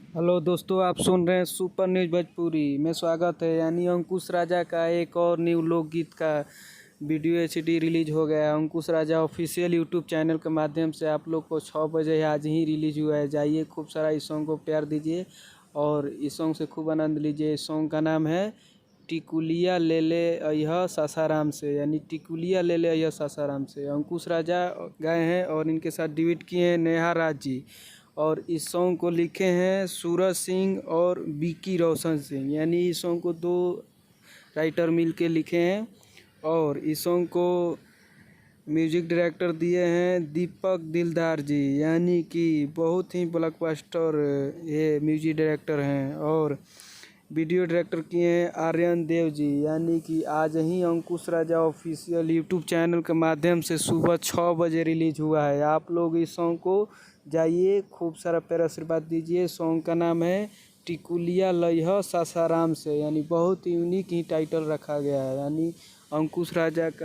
Hello दोस्तों, आप सुन रहे हैं सुपर न्यूज़ भोजपुरी में। स्वागत है। यानी अंकुश राजा का एक और न्यू लोकगीत का वीडियो एचडी रिलीज हो गया है। अंकुश राजा ऑफिशियल यूट्यूब चैनल के माध्यम से आप लोग को 6 बजे आज ही रिलीज हुआ है। जाइए, खूब सारा इस सॉन्ग को प्यार दीजिए और इस सॉन्ग से खूब आनंद लीजिए। इस सॉन्ग का नाम है टिकुलिया ले ले अय्हा सासाराम से, यानी टिकुलिया ले ले अय्हा सासाराम से। अंकुश राजा गाए हैं और इनके साथ ड्यूट किए हैं नेहा राज जी। और इस सॉन्ग को लिखे हैं सूरज सिंह और विकी रोशन सिंह, यानी इस सॉन्ग को 2 राइटर मिल के लिखे हैं। और इस सॉन्ग को म्यूजिक डायरेक्टर दिए हैं दीपक दिलदार जी, यानी कि बहुत ही ब्लॉकबस्टर ये म्यूजिक डायरेक्टर हैं। और वीडियो डायरेक्टर किए हैं आर्यन देव जी, यानी कि आज ही अंकुश राजा ऑफिशियल यूट्यूब चैनल के माध्यम से सुबह 6 बजे रिलीज हुआ है। आप लोग इस सॉन्ग को जाइए, खूब सारा प्यार आशीर्वाद दीजिए। सॉन्ग का नाम है टिकुलिया लइह सासाराम से, यानी बहुत यूनिक ही टाइटल रखा गया है। यानी अंकुश राजा का